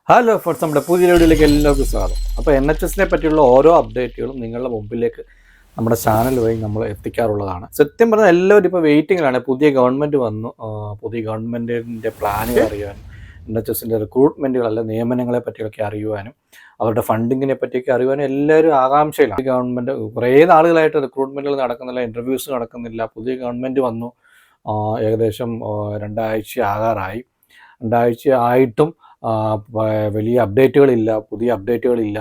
Hello friends, നമ്മുടെ പുതിയ വീഡിയോയിലേക്ക് എല്ലാവർക്കും സ്വാഗതം. അപ്പോൾ NHSനെ പറ്റിയുള്ള ഓരോ അപ്ഡേറ്റുകളും നിങ്ങളുടെ മുമ്പിലേക്ക് നമ്മുടെ ചാനൽ വഴി നമ്മൾ എത്തിക്കാറുള്ളതാണ്. സത്യം പറഞ്ഞാൽ എല്ലാവരും ഇപ്പോൾ വെയിറ്റിങ്ങിലാണ്. പുതിയ ഗവൺമെൻറ് വന്നു. പുതിയ ഗവൺമെൻറ്റിൻ്റെ പ്ലാനുകൾ അറിയാനും NHSൻ്റെ റിക്രൂട്ട്മെൻറ്റുകളല്ല നിയമനങ്ങളെ പറ്റിയൊക്കെ അറിയുവാനും അവരുടെ ഫണ്ടിങ്ങിനെ പറ്റിയൊക്കെ അറിയുവാനും എല്ലാവരും ആകാംക്ഷയിലാണ്. ഗവൺമെൻറ് കുറേ നാളുകളായിട്ട് റിക്രൂട്ട്മെൻറ്റുകൾ നടക്കുന്നില്ല, ഇൻ്റർവ്യൂസ് നടക്കുന്നില്ല. പുതിയ ഗവൺമെൻറ് വന്നു, ഏകദേശം 2 ആഴ്ച ആകാറായി. 2 ആഴ്ച ആയിട്ടും വലിയ അപ്ഡേറ്റുകളില്ല, പുതിയ അപ്ഡേറ്റുകളില്ല.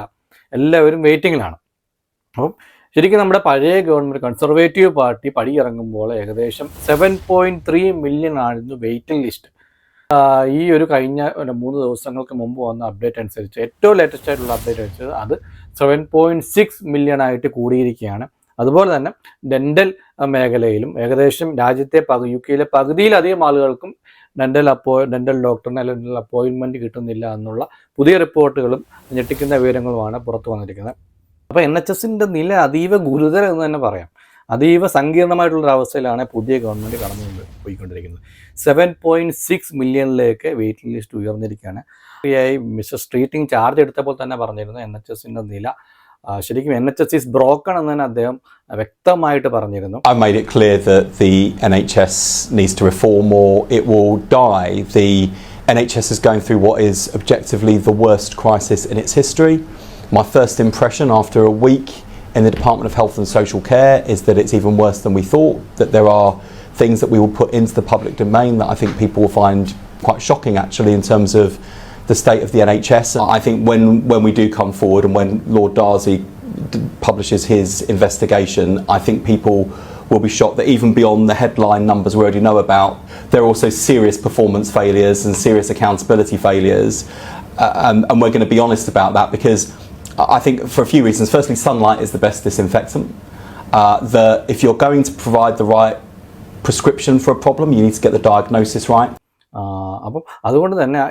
എല്ലാവരും വെയിറ്റിങ്ങിലാണ്. അപ്പം ശരിക്കും നമ്മുടെ പഴയ ഗവൺമെൻറ് കൺസർവേറ്റീവ് പാർട്ടി പടിയിറങ്ങുമ്പോൾ ഏകദേശം 7.3 മില്യൺ ആയിരുന്നു വെയിറ്റിംഗ് ലിസ്റ്റ്. ഈ ഒരു കഴിഞ്ഞ 3 ദിവസങ്ങൾക്ക് മുമ്പ് വന്ന അപ്ഡേറ്റ് അനുസരിച്ച്, ഏറ്റവും ലേറ്റസ്റ്റ് ആയിട്ടുള്ള അപ്ഡേറ്റ് അനുസരിച്ച് അത് 7.6 മില്യൺ ആയിട്ട് കൂടിയിരിക്കുകയാണ്. അതുപോലെ തന്നെ ഡെൻ്റൽ മേഖലയിലും ഏകദേശം രാജ്യത്തെ UK പകുതിയിലധികം ആളുകൾക്കും ഡെൻ്റൽ ഡോക്ടറിന് അല്ലെങ്കിൽ അപ്പോയിൻമെൻറ്റ് കിട്ടുന്നില്ല എന്നുള്ള പുതിയ റിപ്പോർട്ടുകളും ഞെട്ടിക്കുന്ന വിവരങ്ങളുമാണ് പുറത്തു വന്നിരിക്കുന്നത്. അപ്പോൾ NHSൻ്റെ നില അതീവ ഗുരുതരം എന്ന് തന്നെ പറയാം. അതീവ സങ്കീർണമായിട്ടുള്ളൊരവസ്ഥയിലാണ് പുതിയ ഗവൺമെൻറ് കടന്നു പോയിക്കൊണ്ടിരിക്കുന്നത്. 7.6 മില്യണിലേക്ക് waiting list ഉയർന്നിരിക്കുകയാണ്. Mister Streeting charge എടുത്തപ്പോൾ തന്നെ പറഞ്ഞിരുന്നു NHSൻ്റെ നില ശരിക്കും NHS is broken എന്ന് തന്നെ അദ്ദേഹം വ്യക്തമായിട്ട് പറഞ്ഞിരുന്നു. I made it clear that the NHS needs to reform or it will die. The NHS is going through what is objectively the worst crisis in its history. My first impression after a week in the Department of Health and Social Care is that it's even worse than we thought, that there are things that we will put into the public domain that I think people will find quite shocking actually in terms of the state of the NHS. I think when we do come forward and when Lord Darzi publishes his investigation, I think people will be shocked that even beyond the headline numbers we already know about, there are also serious performance failures and serious accountability failures, and we're going to be honest about that because I think for a few reasons. Firstly, sunlight is the best disinfectant. That if you're going to provide the right prescription for a problem, you need to get the diagnosis right. അപ്പം അതുകൊണ്ട് തന്നെ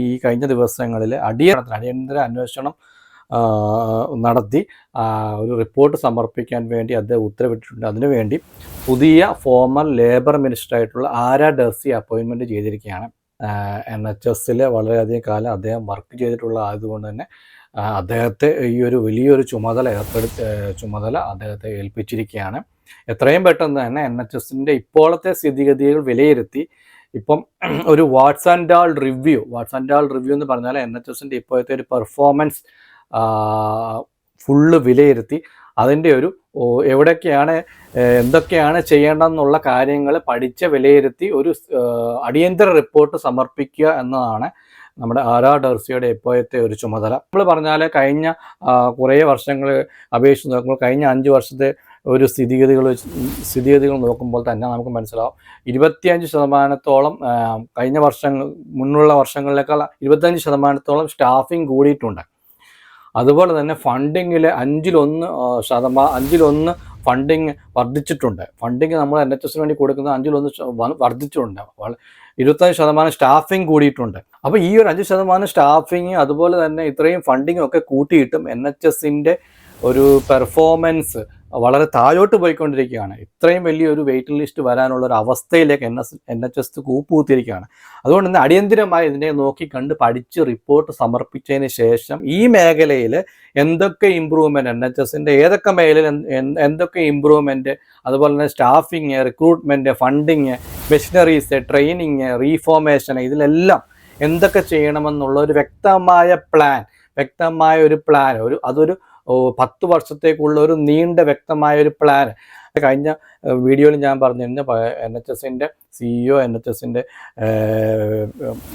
ഈ കഴിഞ്ഞ ദിവസങ്ങളിൽ അടിയന്തര അന്വേഷണം നടത്തി ഒരു റിപ്പോർട്ട് സമർപ്പിക്കാൻ വേണ്ടി അദ്ദേഹം ഉത്തരവിട്ടിട്ടുണ്ട്. അതിനുവേണ്ടി പുതിയ ഫോമർ ലേബർ മിനിസ്റ്ററായിട്ടുള്ള ആരാ ഡെർസി അപ്പോയിൻമെൻറ്റ് ചെയ്തിരിക്കുകയാണ്. NHSൽ വളരെയധികം കാലം അദ്ദേഹം വർക്ക് ചെയ്തിട്ടുള്ള ആയതുകൊണ്ട് തന്നെ അദ്ദേഹത്തെ ഈ ഒരു വലിയൊരു ചുമതല അദ്ദേഹത്തെ ഏൽപ്പിച്ചിരിക്കുകയാണ്. എത്രയും പെട്ടെന്ന് തന്നെ NHSൻ്റെ ഇപ്പോഴത്തെ സ്ഥിതിഗതികൾ വിലയിരുത്തി ഇപ്പം ഒരു വാട്സ് ആൻഡ് ആൾ റിവ്യൂ എന്ന് പറഞ്ഞാൽ NHSൻ്റെ ഇപ്പോഴത്തെ ഒരു പെർഫോമൻസ് ഫുള്ള് വിലയിരുത്തി അതിൻ്റെ ഒരു എന്തൊക്കെയാണ് ചെയ്യേണ്ടതെന്നുള്ള കാര്യങ്ങൾ പഠിച്ച് വിലയിരുത്തി ഒരു അടിയന്തര റിപ്പോർട്ട് സമർപ്പിക്കുക എന്നതാണ് നമ്മുടെ ആരാ ഡെർസിയുടെ ഇപ്പോഴത്തെ ഒരു ചുമതല. നമ്മൾ പറഞ്ഞാൽ കഴിഞ്ഞ കുറേ വർഷങ്ങൾ അപേക്ഷിച്ച് നോക്കുമ്പോൾ കഴിഞ്ഞ 5 വർഷത്തെ ഒരു സ്ഥിതിഗതികൾ നോക്കുമ്പോൾ തന്നെ നമുക്ക് മനസ്സിലാവും 25% കഴിഞ്ഞ മുന്നുള്ള വർഷങ്ങളിലേക്കാൾ 25% സ്റ്റാഫിംഗ് കൂടിയിട്ടുണ്ട്. അതുപോലെ തന്നെ ഫണ്ടിങ്ങിൽ 5-1 ഫണ്ടിങ് വർദ്ധിച്ചിട്ടുണ്ട്. ഫണ്ടിങ് നമ്മൾ NHSന് വേണ്ടി കൊടുക്കുന്ന 5-1 വർദ്ധിച്ചിട്ടുണ്ട്. 25% സ്റ്റാഫിംഗ് കൂടിയിട്ടുണ്ട്. അപ്പോൾ ഈ ഒരു 5% സ്റ്റാഫിങ് അതുപോലെ തന്നെ ഇത്രയും ഫണ്ടിങ് ഒക്കെ കൂട്ടിയിട്ടും NHSൻ്റെ ഒരു പെർഫോമൻസ് വളരെ താഴോട്ട് പോയിക്കൊണ്ടിരിക്കുകയാണ്. ഇത്രയും വലിയൊരു വെയിറ്റിംഗ് ലിസ്റ്റ് വരാനുള്ള ഒരു അവസ്ഥയിലേക്ക് NHS കൂപ്പുകുത്തിയിരിക്കുകയാണ്. അതുകൊണ്ട് തന്നെ അടിയന്തിരമായി ഇതിനെ നോക്കി പഠിച്ച് റിപ്പോർട്ട് സമർപ്പിച്ചതിന് ശേഷം ഈ മേഖലയിൽ എന്തൊക്കെ ഇമ്പ്രൂവ്മെൻറ്റ് NHSൻ്റെ ഏതൊക്കെ മേഖലയിൽ എന്തൊക്കെ ഇമ്പ്രൂവ്മെൻറ്റ്, അതുപോലെ തന്നെ staffing, recruitment, funding, machineries, training, reformation, ഇതിലെല്ലാം എന്തൊക്കെ ചെയ്യണമെന്നുള്ള ഒരു വ്യക്തമായ പ്ലാൻ അതൊരു 10 വർഷത്തേക്കുള്ള ഒരു നീണ്ട വ്യക്തമായ ഒരു പ്ലാൻ. കഴിഞ്ഞ വീഡിയോയിൽ ഞാൻ പറഞ്ഞിരുന്നു NHSൻ്റെ CEO NHSൻ്റെ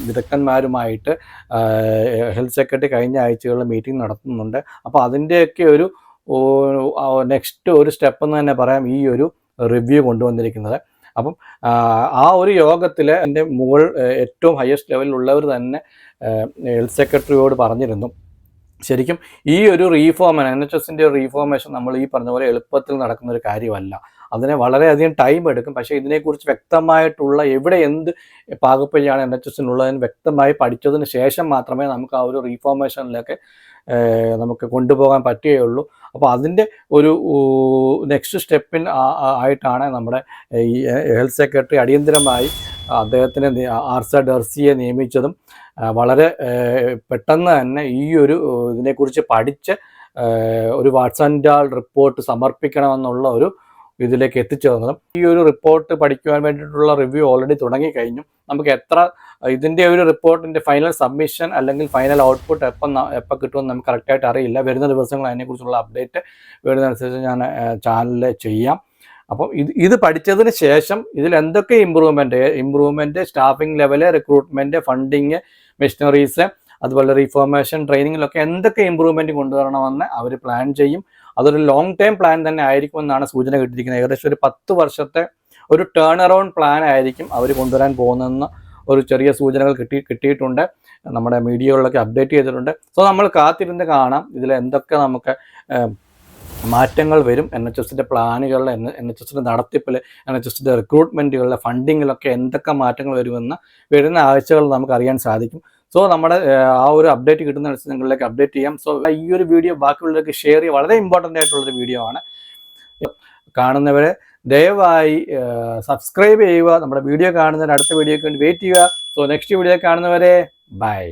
വിദഗ്ധന്മാരുമായിട്ട് ഹെൽത്ത് സെക്രട്ടറി കഴിഞ്ഞ ആഴ്ചകളിൽ മീറ്റിംഗ് നടത്തുന്നുണ്ട്. അപ്പോൾ അതിൻ്റെയൊക്കെ ഒരു നെക്സ്റ്റ് ഒരു സ്റ്റെപ്പ് എന്ന് തന്നെ പറയാം ഈ ഒരു റിവ്യൂ കൊണ്ടുവന്നിരിക്കുന്നത്. അപ്പം ആ ഒരു യോഗത്തിൽ എൻ്റെ ഏറ്റവും ഹയസ്റ്റ് ലെവലിലുള്ളവർ തന്നെ ഹെൽത്ത് സെക്രട്ടറിയോട് പറഞ്ഞിരുന്നു ശരിക്കും ഈ ഒരു NHSൻ്റെ റീഫോർമേഷൻ നമ്മൾ ഈ പറഞ്ഞ പോലെ എളുപ്പത്തിൽ നടക്കുന്ന ഒരു കാര്യമല്ല. അതിനെ വളരെയധികം ടൈം എടുക്കും. പക്ഷേ ഇതിനെക്കുറിച്ച് വ്യക്തമായിട്ടുള്ള എന്ത് പാകപ്പിഴയാണ് NHSനുള്ളതിന് വ്യക്തമായി പഠിച്ചതിന് ശേഷം മാത്രമേ നമുക്ക് ആ ഒരു റീഫോർമേഷനിലേക്ക് നമുക്ക് കൊണ്ടുപോകാൻ പറ്റുകയുള്ളൂ. അപ്പോൾ അതിൻ്റെ ഒരു നെക്സ്റ്റ് ആയിട്ടാണ് നമ്മുടെ ഈ ഹെൽത്ത് സെക്രട്ടറി അടിയന്തരമായി അദ്ദേഹത്തിനെ ആർസ ഡെർസിയെ നിയമിച്ചതും വളരെ പെട്ടെന്ന് തന്നെ ഈ ഒരു ഇതിനെക്കുറിച്ച് പഠിച്ച് ഒരു വാട്സാൻഡാൾ റിപ്പോർട്ട് സമർപ്പിക്കണമെന്നുള്ള ഒരു ഇതിലേക്ക് എത്തിച്ചേർന്നതും ഈ ഒരു റിപ്പോർട്ട് പഠിക്കുവാൻ വേണ്ടിയിട്ടുള്ള റിവ്യൂ ഓൾറെഡി തുടങ്ങിക്കഴിഞ്ഞു. നമുക്ക് ഇതിൻ്റെ ഒരു റിപ്പോർട്ടിൻ്റെ ഫൈനൽ സബ്മിഷൻ അല്ലെങ്കിൽ ഫൈനൽ ഔട്ട്പുട്ട് എപ്പോൾ കിട്ടുമെന്ന് നമുക്ക് കറക്റ്റായിട്ട് അറിയില്ല. വരുന്ന ദിവസങ്ങൾ അതിനെക്കുറിച്ചുള്ള അപ്ഡേറ്റ് വരുന്നതനുസരിച്ച് ഞാൻ ചാനലിൽ ചെയ്യാം. അപ്പം ഇത് പഠിച്ചതിന് ശേഷം ഇതിൽ എന്തൊക്കെ improvement staffing level, recruitment, funding, machineries, അതുപോലെ റീഫോർമേഷൻ, ട്രെയിനിങ്ങിലൊക്കെ എന്തൊക്കെ ഇമ്പ്രൂവ്മെൻറ്റ് കൊണ്ടുവരണമെന്ന് അവർ പ്ലാൻ ചെയ്യും. അതൊരു ലോങ് ടേം പ്ലാൻ തന്നെ ആയിരിക്കുമെന്നാണ് സൂചന കിട്ടിയിരിക്കുന്നത്. ഏകദേശം ഒരു 10 വർഷത്തെ ഒരു ടേൺ അറൗണ്ട് പ്ലാൻ ആയിരിക്കും അവർ കൊണ്ടുവരാൻ പോകുന്നതെന്ന് ഒരു ചെറിയ സൂചനകൾ കിട്ടിയിട്ടുണ്ട്. നമ്മുടെ മീഡിയകളിലൊക്കെ അപ്ഡേറ്റ് ചെയ്തിട്ടുണ്ട്. സോ നമ്മൾ കാത്തിരുന്ന് കാണാം ഇതിൽ എന്തൊക്കെ നമുക്ക് മാറ്റങ്ങൾ വരും. NHSൻ്റെ പ്ലാനുകളിൽ, NHSൻ്റെ നടത്തിപ്പിൽ, NHSൻ്റെ റിക്രൂട്ട്മെൻറ്റുകളിലെ ഫണ്ടിങ്ങിലൊക്കെ എന്തൊക്കെ മാറ്റങ്ങൾ വരുമെന്ന് വരുന്ന ആഴ്ചകളിൽ നമുക്ക് അറിയാൻ സാധിക്കും. സോ നമ്മുടെ ആ ഒരു അപ്ഡേറ്റ് കിട്ടുന്നതനുസരിച്ച് നിങ്ങളിലേക്ക് അപ്ഡേറ്റ് ചെയ്യാം. സോ ഈ ഒരു വീഡിയോ ബാക്കിയുള്ളവർക്ക് ഷെയർ ചെയ്യുക. വളരെ ഇമ്പോർട്ടൻ്റ് ആയിട്ടുള്ളൊരു വീഡിയോ ആണ്. കാണുന്നവരെ ദയവായി സബ്സ്ക്രൈബ് ചെയ്യുക. നമ്മുടെ വീഡിയോ കാണുന്നവരെ അടുത്ത വീഡിയോയ്ക്ക് വേണ്ടി വെയിറ്റ് ചെയ്യുക. സോ നെക്സ്റ്റ് വീഡിയോ കാണുന്നവരെ ബൈ.